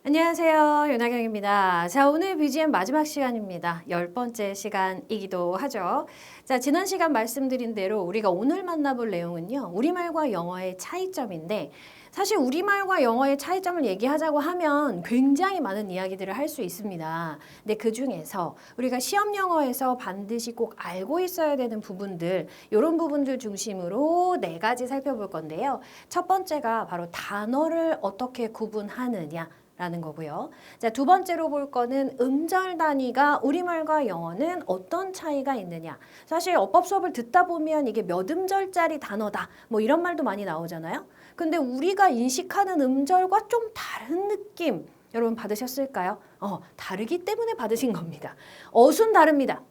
안녕하세요. 윤하경입니다. 자, 오늘 BGM 마지막 시간입니다. 10번째 시간이기도 하죠. 자, 지난 시간 말씀드린 대로 우리가 오늘 만나볼 내용은요. 우리말과 영어의 차이점인데 사실 우리말과 영어의 차이점을 얘기하자고 하면 굉장히 많은 이야기들을 할 수 있습니다. 근데 그 중에서 우리가 시험 영어에서 반드시 꼭 알고 있어야 되는 부분들, 이런 부분들 중심으로 4가지 살펴볼 건데요. 첫 번째가 바로 단어를 어떻게 구분하느냐 라는 거고요. 자, 두 번째로 볼 거는 음절 단위가 우리말과 영어는 어떤 차이가 있느냐. 사실 어법 수업을 듣다 보면 이게 몇 음절짜리 단어다. 뭐 이런 말도 많이 나오잖아요. 근데 우리가 인식하는 음절과 좀 다른 느낌 여러분 받으셨을까요? 다르기 때문에 받으신 겁니다. 어순 다릅니다.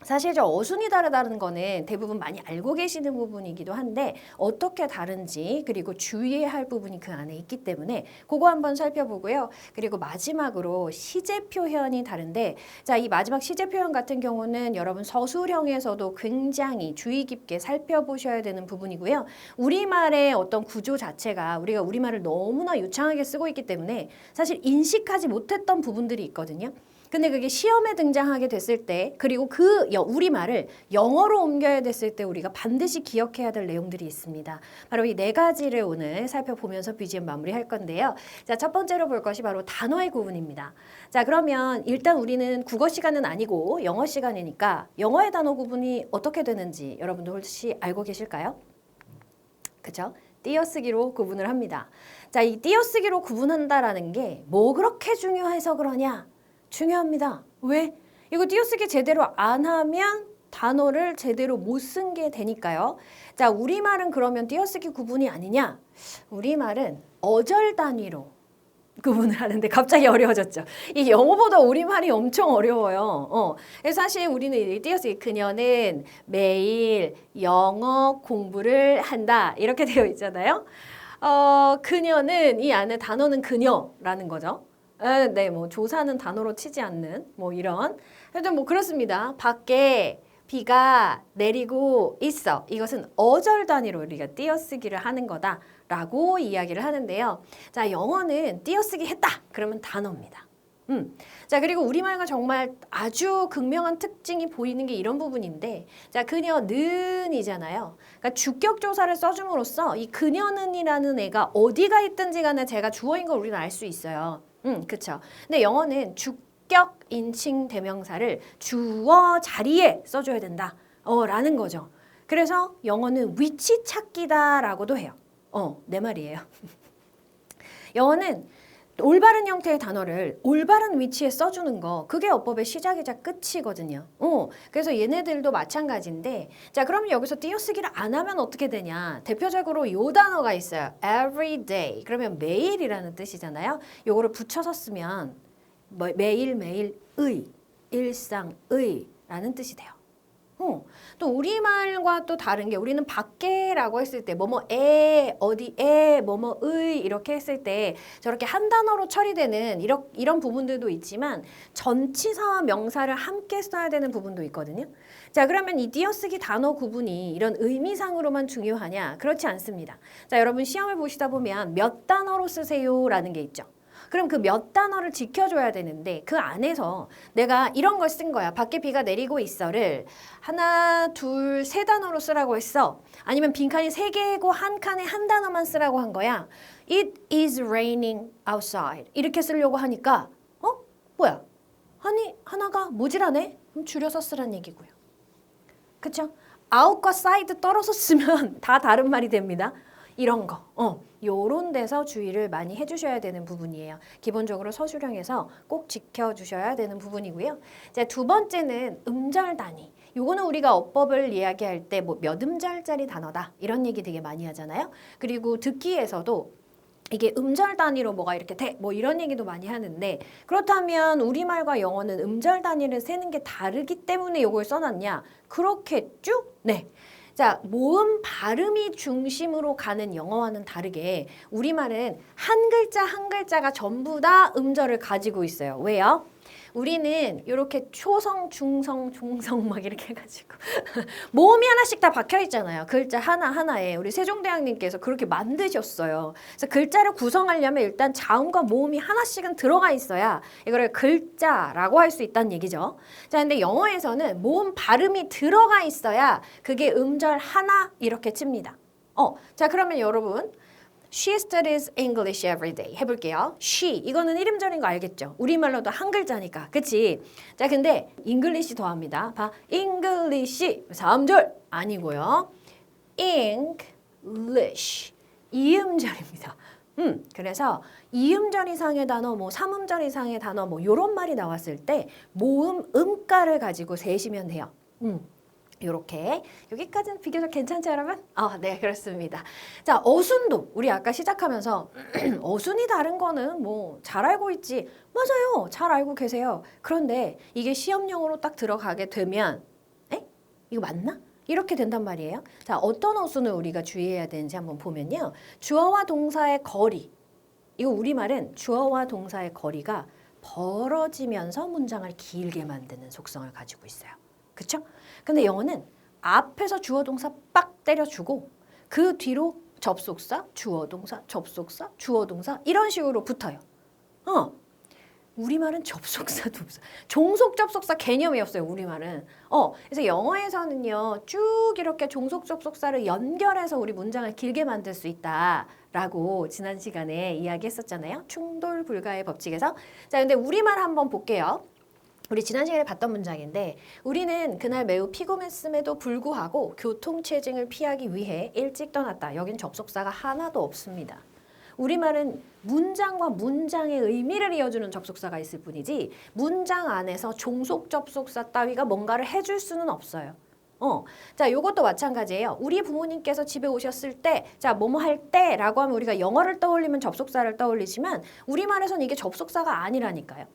사실 저 어순이 다르다는 거는 대부분 많이 알고 계시는 부분이기도 한데 어떻게 다른지 그리고 주의해야 할 부분이 그 안에 있기 때문에 그거 한번 살펴보고요. 그리고 마지막으로 시제 표현이 다른데 자, 이 마지막 시제 표현 같은 경우는 여러분 서술형에서도 굉장히 주의 깊게 살펴보셔야 되는 부분이고요. 우리말의 어떤 구조 자체가 우리가 우리말을 너무나 유창하게 쓰고 있기 때문에 사실 인식하지 못했던 부분들이 있거든요. 근데 그게 시험에 등장하게 됐을 때 그리고 그 우리말을 영어로 옮겨야 됐을 때 우리가 반드시 기억해야 될 내용들이 있습니다. 바로 이 4가지를 오늘 살펴보면서 BGM 마무리할 건데요. 자, 첫 번째로 볼 것이 바로 단어의 구분입니다. 자, 그러면 일단 우리는 국어 시간은 아니고 영어 시간이니까 영어의 단어 구분이 어떻게 되는지 여러분들 혹시 알고 계실까요? 그쵸? 띄어쓰기로 구분을 합니다. 자, 이 띄어쓰기로 구분한다라는 게 뭐 그렇게 중요해서 그러냐? 중요합니다. 왜? 이거 띄어쓰기 제대로 안 하면 단어를 제대로 못 쓴 게 되니까요. 자, 우리말은 그러면 띄어쓰기 구분이 아니냐? 우리말은 어절 단위로 구분을 하는데 갑자기 어려워졌죠. 이 영어보다 우리말이 엄청 어려워요. 그래서 사실 우리는 이 띄어쓰기 그녀는 매일 영어 공부를 한다 이렇게 되어 있잖아요. 그녀는 이 안에 단어는 그녀라는 거죠. 네, 뭐 조사는 단어로 치지 않는 뭐 이런. 하여튼 뭐 그렇습니다. 밖에 비가 내리고 있어. 이것은 어절 단위로 우리가 띄어쓰기를 하는 거다라고 이야기를 하는데요. 자, 영어는 띄어쓰기 했다. 그러면 단어입니다. 자, 그리고 우리말과 정말 아주 극명한 특징이 보이는 게 이런 부분인데, 자, 그녀는 이잖아요. 그러니까 주격 조사를 써줌으로써 이 그녀는이라는 애가 어디가 있든지 간에 제가 주어인 걸 우리는 알 수 있어요. 그쵸. 근데 영어는 주격 인칭 대명사를 주어 자리에 써줘야 된다. 라는 거죠. 그래서 영어는 위치 찾기다라고도 해요. 내 말이에요. 영어는 올바른 형태의 단어를 올바른 위치에 써주는 거 그게 어법의 시작이자 끝이거든요. 그래서 얘네들도 마찬가지인데 자, 그러면 여기서 띄어쓰기를 안 하면 어떻게 되냐. 대표적으로 요 단어가 있어요. every day. 그러면 매일이라는 뜻이잖아요. 요거를 붙여서 쓰면 매일매일의, 일상의 라는 뜻이 돼요. 또 우리말과 또 다른 게 우리는 밖에라고 했을 때 뭐뭐에 어디에 뭐뭐의 이렇게 했을 때 저렇게 한 단어로 처리되는 이런 부분들도 있지만 전치사와 명사를 함께 써야 되는 부분도 있거든요. 자, 그러면 이 띄어쓰기 단어 구분이 이런 의미상으로만 중요하냐? 그렇지 않습니다. 자, 여러분 시험을 보시다 보면 몇 단어로 쓰세요라는 게 있죠. 그럼 그 몇 단어를 지켜줘야 되는데 그 안에서 내가 이런 걸 쓴 거야. 밖에 비가 내리고 있어를 하나, 둘, 세 단어로 쓰라고 했어. 아니면 빈칸이 3개고 한 칸에 한 단어만 쓰라고 한 거야. It is raining outside. 이렇게 쓰려고 하니까 뭐야? 아니 하나가 모자라네? 그럼 줄여서 쓰란 얘기고요. 그쵸? out과 side 떨어서 쓰면 다 다른 말이 됩니다. 이런 거. 요런 데서 주의를 많이 해주셔야 되는 부분이에요. 기본적으로 서술형에서 꼭 지켜주셔야 되는 부분이고요. 자, 두 번째는 음절 단위. 요거는 우리가 어법을 이야기할 때 뭐 몇 음절짜리 단어다 이런 얘기 되게 많이 하잖아요. 그리고 듣기에서도 이게 음절 단위로 뭐가 이렇게 돼 뭐 이런 얘기도 많이 하는데 그렇다면 우리말과 영어는 음절 단위를 세는 게 다르기 때문에 요걸 써놨냐? 그렇겠죠? 네. 자, 모음 발음이 중심으로 가는 영어와는 다르게 우리말은 한 글자 한 글자가 전부 다 음절을 가지고 있어요. 왜요? 우리는 이렇게 초성, 중성, 종성 막 이렇게 해가지고 모음이 하나씩 다 박혀 있잖아요. 글자 하나하나에. 우리 세종대왕님께서 그렇게 만드셨어요. 그래서 글자를 구성하려면 일단 자음과 모음이 하나씩은 들어가 있어야 이거를 글자라고 할 수 있다는 얘기죠. 자, 근데 영어에서는 모음 발음이 들어가 있어야 그게 음절 하나 이렇게 칩니다. 자, 그러면 여러분 She studies English every day. 해볼게요. She 이거는 이름절인 거 알겠죠? 우리말로도 한 글자니까, 그치? 자, 근데 English 더합니다. 봐, English 3절 아니고요. English 이음절입니다. 그래서 이음절 이상의 단어, 뭐 3음절 이상의 단어, 뭐 요런 말이 나왔을 때 모음 음가를 가지고 세시면 돼요. 요렇게 여기까지는 비교적 괜찮죠, 여러분? 네, 그렇습니다. 자, 어순도 우리 아까 시작하면서 어순이 다른 거는 뭐 잘 알고 있지. 맞아요, 잘 알고 계세요. 그런데 이게 시험용으로 딱 들어가게 되면 이거 맞나? 이렇게 된단 말이에요. 자, 어떤 어순을 우리가 주의해야 되는지 한번 보면요. 주어와 동사의 거리. 이거 우리말은 주어와 동사의 거리가 벌어지면서 문장을 길게 만드는 속성을 가지고 있어요. 그쵸? 근데 영어는 앞에서 주어 동사 빡 때려주고 그 뒤로 접속사, 주어 동사, 접속사, 주어 동사 이런 식으로 붙어요. 우리말은 접속사도 없어. 종속 접속사 개념이 없어요, 우리말은. 그래서 영어에서는요, 쭉 이렇게 종속 접속사를 연결해서 우리 문장을 길게 만들 수 있다라고 지난 시간에 이야기했었잖아요. 충돌 불가의 법칙에서. 자, 근데 우리말 한번 볼게요. 우리 지난 시간에 봤던 문장인데 우리는 그날 매우 피곤했음에도 불구하고 교통체증을 피하기 위해 일찍 떠났다. 여긴 접속사가 하나도 없습니다. 우리말은 문장과 문장의 의미를 이어주는 접속사가 있을 뿐이지 문장 안에서 종속 접속사 따위가 뭔가를 해줄 수는 없어요. 자, 요것도 마찬가지예요. 우리 부모님께서 집에 오셨을 때, 자, 뭐뭐 할 때라고 하면 우리가 영어를 떠올리면 접속사를 떠올리지만 우리말에서는 이게 접속사가 아니라니까요.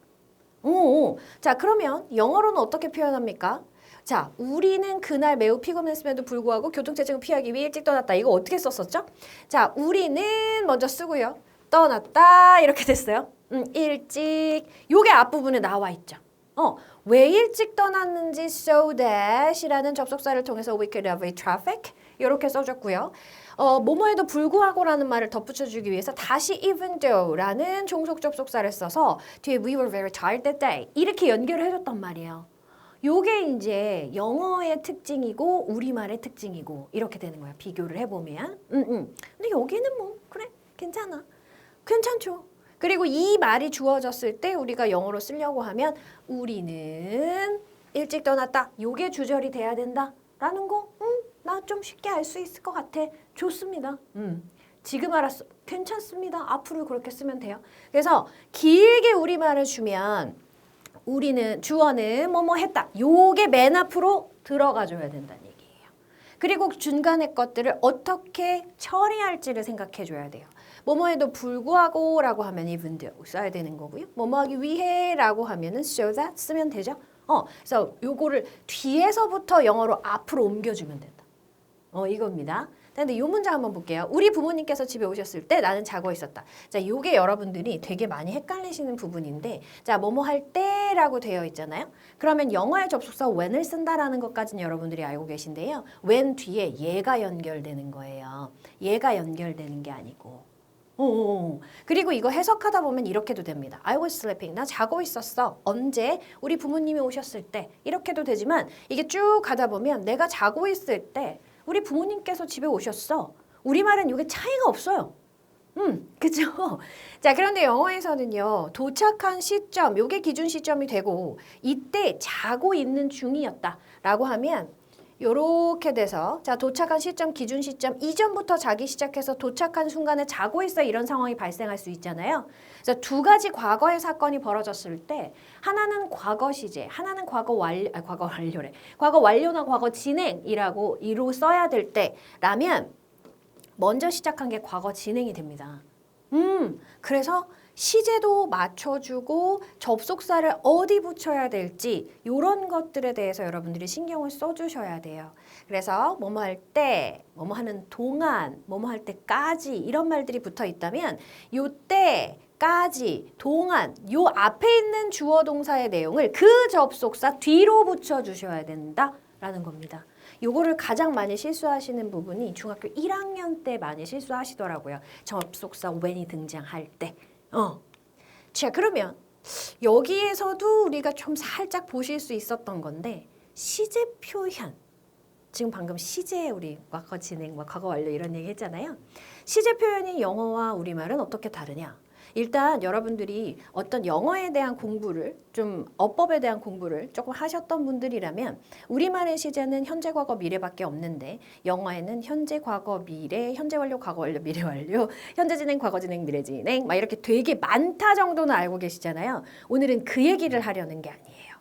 자, 그러면 영어로는 어떻게 표현합니까? 자, 우리는 그날 매우 피곤했음에도 불구하고 교통체증을 피하기 위해 일찍 떠났다. 이거 어떻게 썼었죠? 자, 우리는 먼저 쓰고요. 떠났다 이렇게 됐어요. 일찍. 요게 앞부분에 나와 있죠. 왜 일찍 떠났는지 so that 이라는 접속사를 통해서 we could avoid traffic 이렇게 써줬고요. 뭐뭐에도 불구하고라는 말을 덧붙여주기 위해서 다시 even though라는 종속 접속사를 써서 뒤에 we were very tired that day 이렇게 연결을 해줬단 말이에요. 요게 이제 영어의 특징이고 우리말의 특징이고 이렇게 되는 거야. 비교를 해보면. 근데 여기는 뭐 그래 괜찮아. 괜찮죠. 그리고 이 말이 주어졌을 때 우리가 영어로 쓰려고 하면 우리는 일찍 떠났다. 요게 주절이 돼야 된다. 라는 거 나 좀 쉽게 알 수 있을 것 같아. 좋습니다. 지금 알았어. 괜찮습니다. 앞으로 그렇게 쓰면 돼요. 그래서 길게 우리말을 주면 우리는 주어는 뭐뭐 했다. 요게 맨 앞으로 들어가 줘야 된다는 얘기예요. 그리고 중간의 것들을 어떻게 처리할지를 생각해 줘야 돼요. 뭐뭐에도 불구하고 라고 하면 even though 써야 되는 거고요. 뭐뭐하기 위해 라고 하면은 so that 쓰면 되죠. 그래서 요거를 뒤에서부터 영어로 앞으로 옮겨주면 된다. 이겁니다. 근데 요 문장 한번 볼게요. 우리 부모님께서 집에 오셨을 때 나는 자고 있었다. 자, 요게 여러분들이 되게 많이 헷갈리시는 부분인데 자, 뭐뭐 할 때라고 되어 있잖아요. 그러면 영어의 접속사 when을 쓴다라는 것까지는 여러분들이 알고 계신데요. when 뒤에 얘가 연결되는 거예요. 얘가 연결되는 게 아니고. 그리고 이거 해석하다 보면 이렇게도 됩니다. I was sleeping. 나 자고 있었어. 언제? 우리 부모님이 오셨을 때. 이렇게도 되지만 이게 쭉 가다 보면 내가 자고 있을 때 우리 부모님께서 집에 오셨어. 우리말은 이게 차이가 없어요. 그죠? 자, 그런데 영어에서는요, 도착한 시점, 요게 기준 시점이 되고, 이때 자고 있는 중이었다. 라고 하면, 요렇게 돼서, 자, 도착한 시점, 기준 시점, 이전부터 자기 시작해서 도착한 순간에 자고 있어. 이런 상황이 발생할 수 있잖아요. 그래서 두 가지 과거의 사건이 벌어졌을 때, 하나는 과거 시제, 하나는 과거 완료래. 과거 완료나 과거 진행이라고 이로 써야 될 때, 라면, 먼저 시작한 게 과거 진행이 됩니다. 그래서 시제도 맞춰주고 접속사를 어디 붙여야 될지 이런 것들에 대해서 여러분들이 신경을 써주셔야 돼요. 그래서 뭐뭐 할 때, 뭐뭐 하는 동안, 뭐뭐 할 때까지 이런 말들이 붙어 있다면 요때 까지, 동안 요 앞에 있는 주어 동사의 내용을 그 접속사 뒤로 붙여주셔야 된다라는 겁니다. 요거를 가장 많이 실수하시는 부분이 중학교 1학년 때 많이 실수하시더라고요. 접속사 when이 등장할 때. 자, 그러면 여기에서도 우리가 좀 살짝 보실 수 있었던 건데 시제 표현. 지금 방금 시제 우리 과거 진행, 과거 완료 이런 얘기 했잖아요. 시제 표현이 영어와 우리말은 어떻게 다르냐? 일단 여러분들이 어떤 영어에 대한 공부를 좀 어법에 대한 공부를 조금 하셨던 분들이라면 우리말의 시제는 현재 과거 미래밖에 없는데 영어에는 현재 과거 미래, 현재 완료 과거 완료 미래 완료, 현재 진행 과거 진행 미래 진행 막 이렇게 되게 많다 정도는 알고 계시잖아요. 오늘은 그 얘기를 하려는 게 아니에요.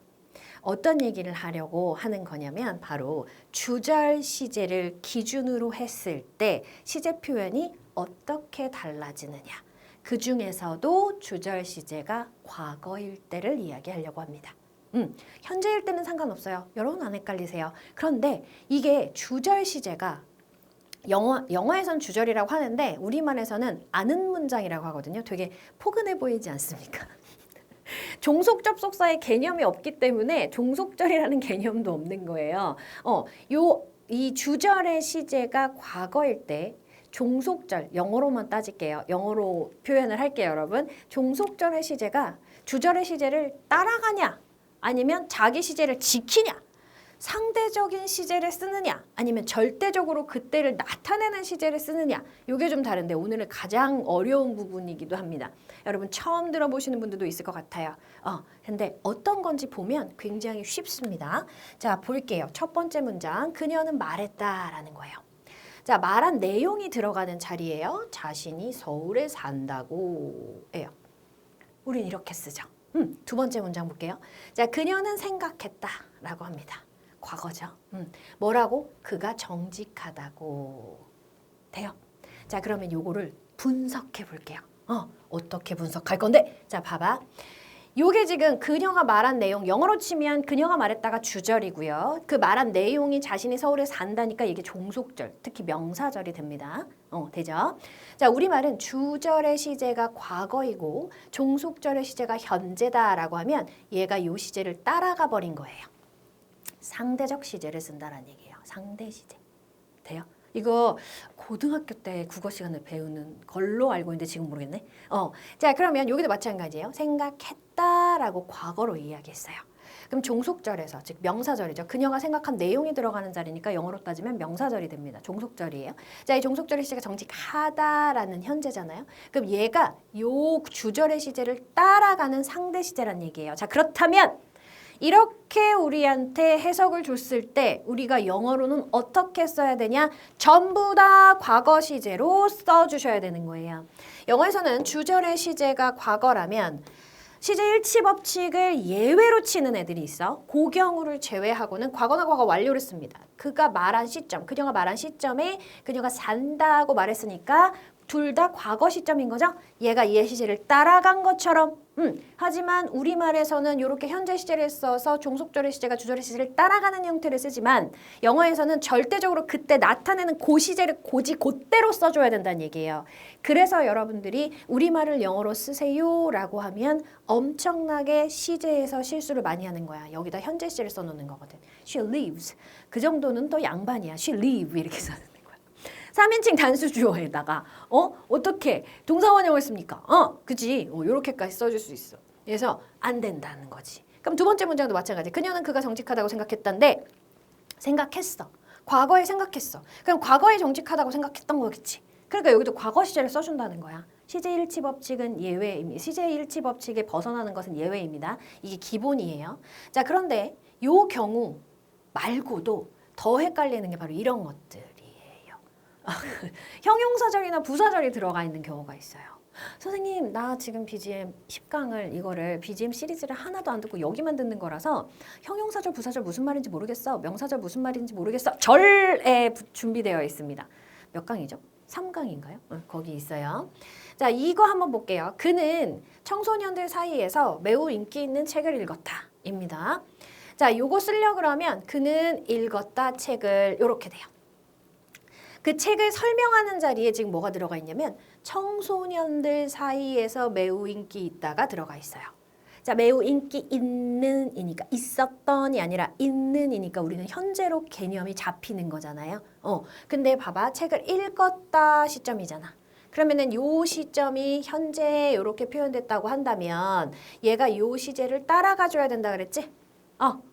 어떤 얘기를 하려고 하는 거냐면 바로 주절 시제를 기준으로 했을 때 시제 표현이 어떻게 달라지느냐. 그 중에서도 주절 시제가 과거일 때를 이야기하려고 합니다. 현재일 때는 상관없어요. 여러분 안 헷갈리세요. 그런데 이게 주절 시제가 영어에선 주절이라고 하는데 우리말에서는 아는 문장이라고 하거든요. 되게 포근해 보이지 않습니까? 종속 접속사의 개념이 없기 때문에 종속절이라는 개념도 없는 거예요. 이 주절의 시제가 과거일 때 종속절, 영어로만 따질게요. 영어로 표현을 할게요, 여러분. 종속절의 시제가 주절의 시제를 따라가냐, 아니면 자기 시제를 지키냐, 상대적인 시제를 쓰느냐, 아니면 절대적으로 그때를 나타내는 시제를 쓰느냐, 이게 좀 다른데 오늘은 가장 어려운 부분이기도 합니다. 여러분 처음 들어보시는 분들도 있을 것 같아요. 근데 어떤 건지 보면 굉장히 쉽습니다. 자, 볼게요. 첫 번째 문장, 그녀는 말했다라는 거예요. 자, 말한 내용이 들어가는 자리예요. 자신이 서울에 산다고 해요. 우린 이렇게 쓰죠. 두 번째 문장 볼게요. 자, 그녀는 생각했다라고 합니다. 과거죠. 뭐라고? 그가 정직하다고 돼요. 자, 그러면 요거를 분석해 볼게요. 어떻게 분석할 건데? 자, 봐봐. 요게 지금 그녀가 말한 내용, 영어로 치면 그녀가 말했다가 주절이고요. 그 말한 내용이 자신이 서울에 산다니까 이게 종속절, 특히 명사절이 됩니다. 되죠? 자, 우리말은 주절의 시제가 과거이고 종속절의 시제가 현재다라고 하면 얘가 요 시제를 따라가 버린 거예요. 상대적 시제를 쓴다는 얘기예요. 상대 시제. 돼요? 이거 고등학교 때 국어 시간에 배우는 걸로 알고 있는데 지금 모르겠네. 자, 그러면 여기도 마찬가지예요. 생각했다라고 과거로 이야기했어요. 그럼 종속절에서, 즉 명사절이죠. 그녀가 생각한 내용이 들어가는 자리니까 영어로 따지면 명사절이 됩니다. 종속절이에요. 자, 이 종속절의 시제가 정직하다라는 현재잖아요. 그럼 얘가 요 주절의 시제를 따라가는 상대 시제란 얘기예요. 자, 그렇다면 이렇게 우리한테 해석을 줬을 때 우리가 영어로는 어떻게 써야 되냐? 전부 다 과거 시제로 써주셔야 되는 거예요. 영어에서는 주절의 시제가 과거라면 시제 일치 법칙을 예외로 치는 애들이 있어. 그 경우를 제외하고는 과거나 과거 완료를 씁니다. 그가 말한 시점, 그녀가 말한 시점에 그녀가 산다고 말했으니까 둘 다 과거 시점인 거죠. 얘가 이 시제를 따라간 것처럼. 하지만 우리말에서는 이렇게 현재 시제를 써서 종속절의 시제가 주절의 시제를 따라가는 형태를 쓰지만 영어에서는 절대적으로 그때 나타내는 그 시제를 곧대로 써줘야 된다는 얘기예요. 그래서 여러분들이 우리말을 영어로 쓰세요라고 하면 엄청나게 시제에서 실수를 많이 하는 거야. 여기다 현재 시제를 써놓는 거거든. She lives. 그 정도는 또 양반이야. She live 이렇게 써는. 3인칭 단수 주어에다가 어떻게 동사원형을 씁니까? 그치? 요렇게까지 써줄 수 있어. 그래서 안 된다는 거지. 그럼 두 번째 문장도 마찬가지. 그녀는 그가 정직하다고 생각했던데 생각했어. 과거에 생각했어. 그럼 과거에 정직하다고 생각했던 거겠지. 그러니까 여기도 과거 시제를 써준다는 거야. 시제 일치 법칙은 예외입니다. 시제 일치 법칙에 벗어나는 것은 예외입니다. 이게 기본이에요. 자, 그런데 요 경우 말고도 더 헷갈리는 게 바로 이런 것들. 형용사절이나 부사절이 들어가 있는 경우가 있어요. 선생님, 나 지금 BGM 10강을 이거를 BGM 시리즈를 하나도 안 듣고 여기만 듣는 거라서 형용사절, 부사절 무슨 말인지 모르겠어. 명사절 무슨 말인지 모르겠어. 절에 준비되어 있습니다. 몇 강이죠? 3강인가요? 거기 있어요. 자, 이거 한번 볼게요. 그는 청소년들 사이에서 매우 인기 있는 책을 읽었다. 입니다. 자, 요거 쓰려고 그러면 그는 읽었다 책을 요렇게 돼요. 그 책을 설명하는 자리에 지금 뭐가 들어가 있냐면 청소년들 사이에서 매우 인기 있다가 들어가 있어요. 자, 매우 인기 있는이니까 있었던이 아니라 있는이니까 우리는 현재로 개념이 잡히는 거잖아요. 근데 봐봐. 책을 읽었다 시점이잖아. 그러면은 요 시점이 현재 이렇게 표현됐다고 한다면 얘가 요 시제를 따라가 줘야 된다 그랬지?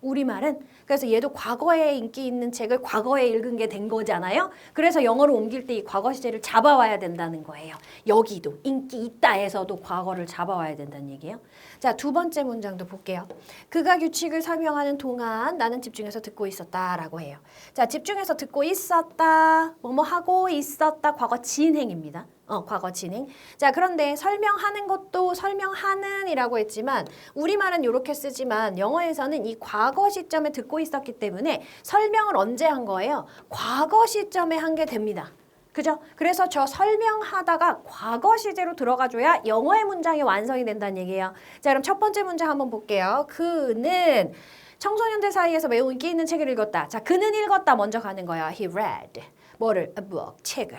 우리말은. 그래서 얘도 과거에 인기 있는 책을 과거에 읽은 게 된 거잖아요. 그래서 영어로 옮길 때 이 과거 시제를 잡아와야 된다는 거예요. 여기도 인기 있다에서도 과거를 잡아와야 된다는 얘기예요. 자, 두 번째 문장도 볼게요. 그가 규칙을 설명하는 동안 나는 집중해서 듣고 있었다라고 해요. 자, 집중해서 듣고 있었다. 뭐뭐 하고 있었다. 과거 진행입니다. 과거 진행. 자, 그런데 설명하는 것도 설명하는이라고 했지만 우리말은 이렇게 쓰지만 영어에서는 이 과거 시점에 듣고 있었기 때문에 설명을 언제 한 거예요? 과거 시점에 한 게 됩니다. 그죠? 그래서 저 설명하다가 과거 시제로 들어가줘야 영어의 문장이 완성이 된다는 얘기예요. 자, 그럼 첫 번째 문장 한번 볼게요. 그는 청소년들 사이에서 매우 인기 있는 책을 읽었다. 자, 그는 읽었다 먼저 가는 거야. He read. 뭐를? A book. 책을.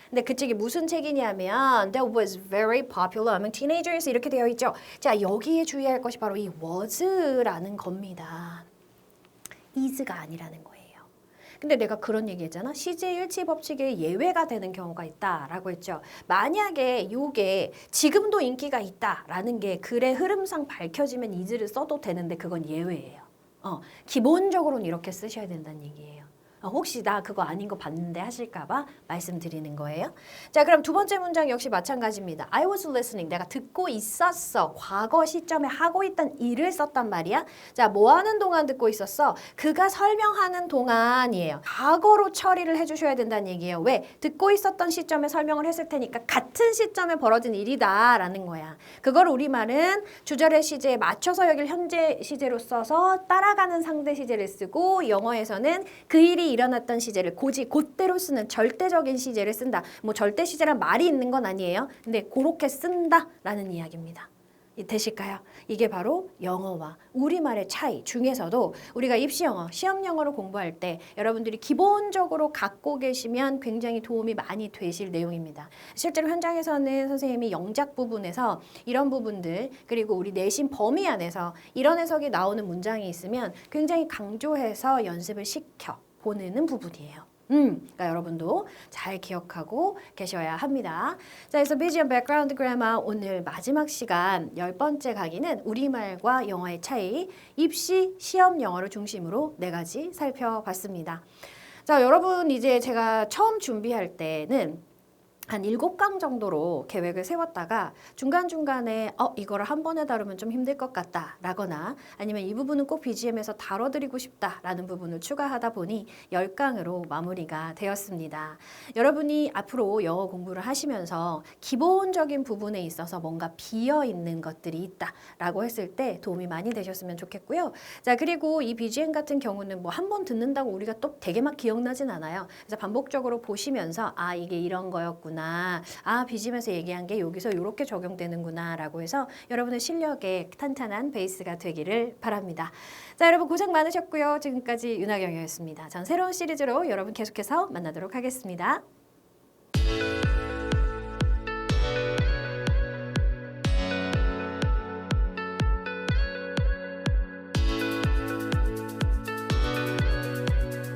근데 그 책이 무슨 책이냐면 that was very popular among teenagers 이렇게 되어 있죠. 자, 여기에 주의할 것이 바로 이 was라는 겁니다. is가 아니라는 거예요. 근데 내가 그런 얘기 했잖아. 시제 일치 법칙에 예외가 되는 경우가 있다라고 했죠. 만약에 이게 지금도 인기가 있다라는 게 글의 흐름상 밝혀지면 is를 써도 되는데 그건 예외예요. 기본적으로는 이렇게 쓰셔야 된다는 얘기예요. 혹시 나 그거 아닌 거 봤는데 하실까봐 말씀드리는 거예요. 자, 그럼 두 번째 문장 역시 마찬가지입니다. I was listening. 내가 듣고 있었어. 과거 시점에 하고 있던 일을 썼단 말이야. 자, 뭐 하는 동안 듣고 있었어? 그가 설명하는 동안이에요. 과거로 처리를 해주셔야 된다는 얘기예요. 왜? 듣고 있었던 시점에 설명을 했을 테니까 같은 시점에 벌어진 일이다라는 거야. 그걸 우리말은 주절의 시제에 맞춰서 여길 현재 시제로 써서 따라가는 상대 시제를 쓰고 영어에서는 그 일이 일어났던 시제를 곧대로 쓰는 절대적인 시제를 쓴다. 뭐 절대 시제란 말이 있는 건 아니에요. 근데 그렇게 쓴다라는 이야기입니다. 되실까요? 이게 바로 영어와 우리말의 차이 중에서도 우리가 입시 영어, 시험 영어를 공부할 때 여러분들이 기본적으로 갖고 계시면 굉장히 도움이 많이 되실 내용입니다. 실제로 현장에서는 선생님이 영작 부분에서 이런 부분들 그리고 우리 내신 범위 안에서 이런 해석이 나오는 문장이 있으면 굉장히 강조해서 연습을 시켜 보내는 부분이에요. 그러니까 여러분도 잘 기억하고 계셔야 합니다. 자, 그래서 BGM Background Grammar 오늘 마지막 시간 10번째 강의는 우리말과 영어의 차이, 입시, 시험 영어를 중심으로 4가지 살펴봤습니다. 자, 여러분 이제 제가 처음 준비할 때는 한 7강 정도로 계획을 세웠다가 중간중간에 이거를 한 번에 다루면 좀 힘들 것 같다 라거나 아니면 이 부분은 꼭 BGM에서 다뤄드리고 싶다 라는 부분을 추가하다 보니 10강으로 마무리가 되었습니다. 여러분이 앞으로 영어 공부를 하시면서 기본적인 부분에 있어서 뭔가 비어있는 것들이 있다 라고 했을 때 도움이 많이 되셨으면 좋겠고요. 자, 그리고 이 BGM 같은 경우는 뭐 한 번 듣는다고 우리가 또 되게 막 기억나진 않아요. 그래서 반복적으로 보시면서 이게 이런 거였구나. BGM에서 얘기한 게 여기서 이렇게 적용되는구나 라고 해서 여러분의 실력에 탄탄한 베이스가 되기를 바랍니다. 자, 여러분 고생 많으셨고요. 지금까지 윤하경이었습니다. 전 새로운 시리즈로 여러분 계속해서 만나도록 하겠습니다.